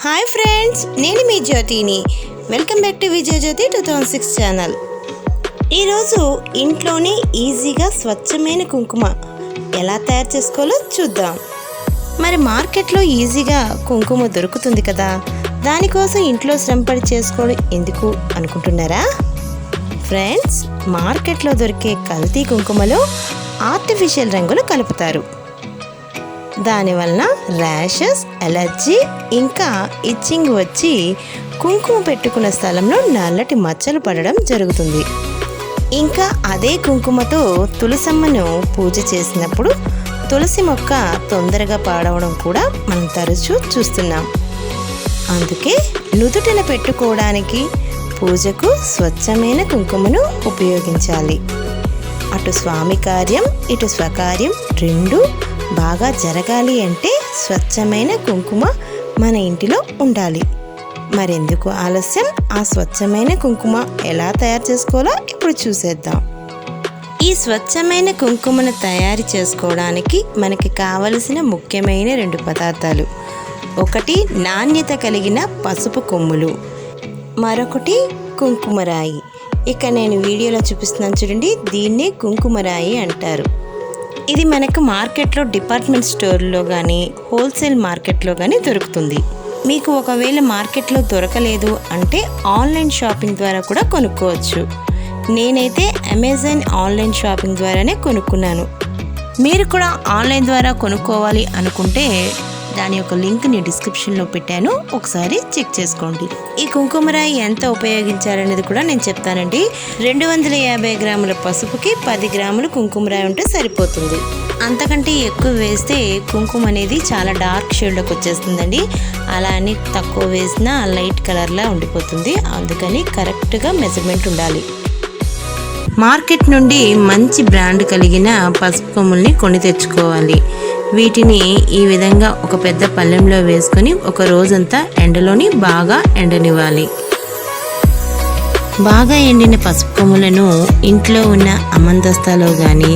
Hi friends, నేను మీ జ్యోతిని. Welcome back to Vijaya Jyothi 2006 channel. ఈరోజు ఇంట్లోనే ఈజీగా స్వచ్ఛమైన కుంకుమ ఎలా తయారు చేసుకోవాలో చూద్దాం. మరి మార్కెట్లో ఈజీగా కుంకుమ దొరుకుతుంది కదా, దానికోసం ఇంట్లో శ్రమపడి చేసుకోవడం ఎందుకు అనుకుంటున్నారా? ఫ్రెండ్స్, మార్కెట్లో దొరికే కల్తీ కుంకుమలో ఆర్టిఫిషియల్ రంగులు కలుపుతారు. దానివలన ర్యాషెస్, ఎలర్జీ ఇంకా ఇచ్చింగ్ వచ్చి కుంకుమ పెట్టుకున్న స్థలంలో నల్లటి మచ్చలు పడడం జరుగుతుంది. ఇంకా అదే కుంకుమతో తులసమ్మను పూజ చేసినప్పుడు తులసి మొక్క తొందరగా పాడవడం కూడా మనం తరచూ చూస్తున్నాం. అందుకే నుదుటిన పెట్టుకోవడానికి పూజకు స్వచ్ఛమైన కుంకుమను ఉపయోగించాలి. అటు స్వామి కార్యం ఇటు స్వకార్యం రెండు బాగా జరగాలి అంటే స్వచ్ఛమైన కుంకుమ మన ఇంటిలో ఉండాలి. మరెందుకు ఆలస్యం? ఆ స్వచ్ఛమైన కుంకుమ ఎలా తయారు చేసుకోవాలో ఇప్పుడు చూసేద్దాం. ఈ స్వచ్ఛమైన కుంకుమను తయారు చేసుకోవడానికి మనకి కావలసిన ముఖ్యమైన 2 పదార్థాలు. ఒకటి నాణ్యత కలిగిన పసుపు కొమ్ములు, మరొకటి కుంకుమరాయి. ఇక నేను వీడియోలో చూపిస్తున్నాను చూడండి, దీన్నే కుంకుమరాయి అంటారు. ఇది మనకు మార్కెట్లో డిపార్ట్మెంట్ స్టోర్లో కానీ హోల్సేల్ మార్కెట్లో కానీ దొరుకుతుంది. మీకు ఒకవేళ మార్కెట్లో దొరకలేదు అంటే ఆన్లైన్ షాపింగ్ ద్వారా కూడా కొనుక్కోవచ్చు. నేనైతే అమెజాన్ ఆన్లైన్ షాపింగ్ ద్వారానే కొనుక్కున్నాను. మీరు కూడా ఆన్లైన్ ద్వారా కొనుక్కోవాలి అనుకుంటే దాని యొక్క లింక్ని డిస్క్రిప్షన్లో పెట్టాను, ఒకసారి చెక్ చేసుకోండి. ఈ కుంకుమరాయి ఎంత ఉపయోగించాలనేది కూడా నేను చెప్తానండి. 250 గ్రాముల పసుపుకి 10 గ్రాములు కుంకుమరాయి ఉంటే సరిపోతుంది. అంతకంటే ఎక్కువ వేస్తే కుంకుమ అనేది చాలా డార్క్ షేడ్లోకి వచ్చేస్తుందండి. అలా అని తక్కువ వేసినా లైట్ కలర్లా ఉండిపోతుంది. అందుకని కరెక్ట్గా మెజర్మెంట్ ఉండాలి. మార్కెట్ నుండి మంచి బ్రాండ్ కలిగిన పసుపు కొమ్ముల్ని కొని తెచ్చుకోవాలి. వీటిని ఈ విధంగా ఒక పెద్ద పళ్ళెంలో వేసుకొని ఒక రోజంతా ఎండలోని బాగా ఎండనివ్వాలి. బాగా ఎండిన పసుపు కొమ్ములను ఇంట్లో ఉన్న అమందస్తాలో కానీ,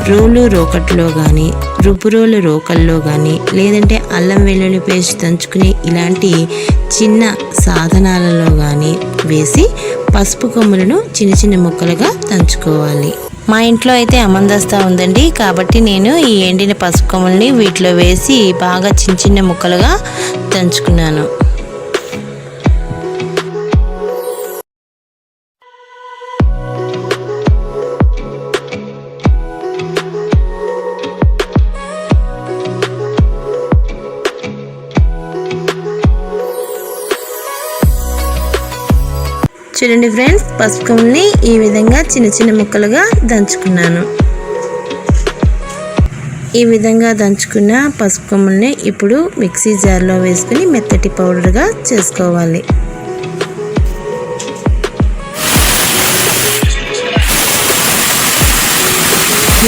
రోలు రోకట్లో కానీ, రుబ్బురోలు రోకల్లో కానీ, లేదంటే అల్లం వెల్లుల్లి పేస్ట్ దంచుకునే ఇలాంటి చిన్న సాధనాలలో కానీ వేసి పసుపు కొమ్ములను చిన్న చిన్న ముక్కలుగా దంచుకోవాలి. మా ఇంట్లో అయితే అమందస్తా ఉందండి, కాబట్టి నేను ఈ ఎండిన పసుపు కొమ్ముల్ని వీటిలో వేసి బాగా చిన్న చిన్న ముక్కలుగా దంచుకున్నాను. చూడండి ఫ్రెండ్స్, పసుపు కొమ్ముల్ని ఈ విధంగా చిన్న చిన్న ముక్కలుగా దంచుకున్నాను. ఈ విధంగా దంచుకున్న పసుపు కొమ్ముల్ని ఇప్పుడు మిక్సీ జార్లో వేసుకుని మెత్తటి పౌడర్గా చేసుకోవాలి.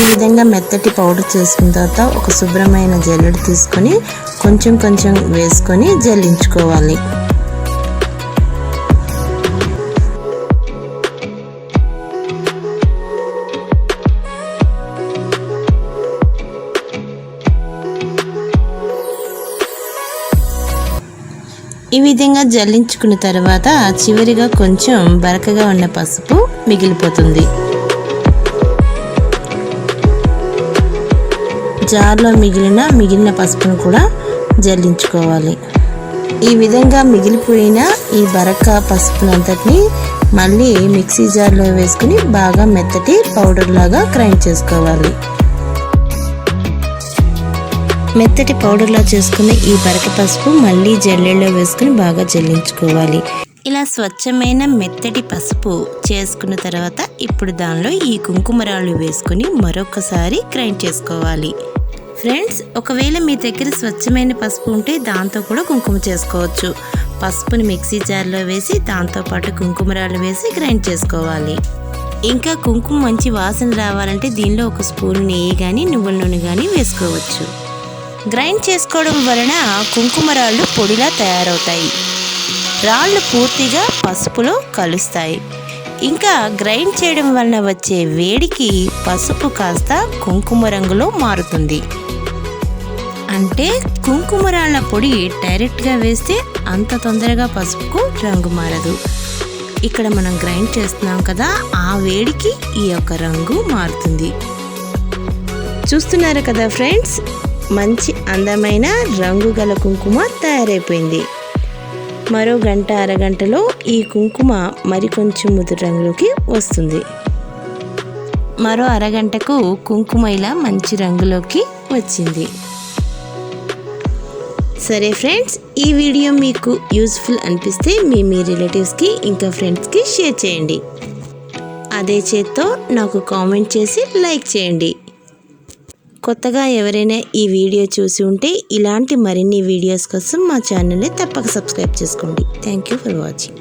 ఈ విధంగా మెత్తటి పౌడర్ చేసుకున్న తర్వాత ఒక శుభ్రమైన జల్లెడ తీసుకొని కొంచెం కొంచెం వేసుకొని జల్లించుకోవాలి. ఈ విధంగా జల్లించుకున్న తర్వాత చివరిగా కొంచెం బరకగా ఉన్న పసుపు మిగిలిపోతుంది. జార్లో మిగిలిన పసుపును కూడా జల్లించుకోవాలి. ఈ విధంగా మిగిలిపోయిన ఈ బరక పసుపునంతటిని మళ్ళీ మిక్సీ జార్లో వేసుకుని బాగా మెత్తటి పౌడర్ లాగా గ్రైండ్ చేసుకోవాలి. మెత్తటి పౌడర్లా చేసుకున్న ఈ బరక పసుపు మళ్ళీ జల్లెడలో వేసుకుని బాగా జల్లించుకోవాలి. ఇలా స్వచ్ఛమైన మెత్తటి పసుపు చేసుకున్న తర్వాత ఇప్పుడు దానిలో ఈ కుంకుమరాళ్ళు వేసుకుని మరొకసారి గ్రైండ్ చేసుకోవాలి. ఫ్రెండ్స్, ఒకవేళ మీ దగ్గర స్వచ్ఛమైన పసుపు ఉంటే దాంతో కూడా కుంకుమ చేసుకోవచ్చు. పసుపుని మిక్సీ జార్లో వేసి దాంతోపాటు కుంకుమరాళ్ళు వేసి గ్రైండ్ చేసుకోవాలి. ఇంకా కుంకుమ మంచి వాసన రావాలంటే దీనిలో ఒక స్పూన్ నెయ్యి కానీ నువ్వుల నూనె కానీ వేసుకోవచ్చు. గ్రైండ్ చేసుకోవడం వలన కుంకుమరాళ్ళు పొడిలా తయారవుతాయి. రాళ్ళు పూర్తిగా పసుపులో కలుస్తాయి. ఇంకా గ్రైండ్ చేయడం వలన వచ్చే వేడికి పసుపు కాస్త కుంకుమ రంగులో మారుతుంది. అంటే కుంకుమరాళ్ళ పొడి డైరెక్ట్గా వేస్తే అంత తొందరగా పసుపుకు రంగు మారదు. ఇక్కడ మనం గ్రైండ్ చేస్తున్నాం కదా, ఆ వేడికి ఈ యొక్క రంగు మారుతుంది. చూస్తున్నారు కదా ఫ్రెండ్స్, మంచి అందమైన రంగు గల కుంకుమ తయారైపోయింది. మరో గంట అరగంటలో ఈ కుంకుమ మరికొంచెం ముదురు రంగులోకి వస్తుంది. మరో అరగంటకు కుంకుమ ఇలా మంచి రంగులోకి వచ్చింది. సరే ఫ్రెండ్స్, ఈ వీడియో మీకు యూస్ఫుల్ అనిపిస్తే మీ రిలేటివ్స్కి ఇంకా ఫ్రెండ్స్కి షేర్ చేయండి. అదే చేత్తో నాకు కామెంట్ చేసి లైక్ చేయండి. కొత్తగా ఎవరైనా ఈ వీడియో చూసి ఉంటే ఇలాంటి మరిన్ని వీడియోస్ కోసం మా ఛానల్ని తప్పక సబ్స్క్రైబ్ చేసుకోండి. Thank you for watching.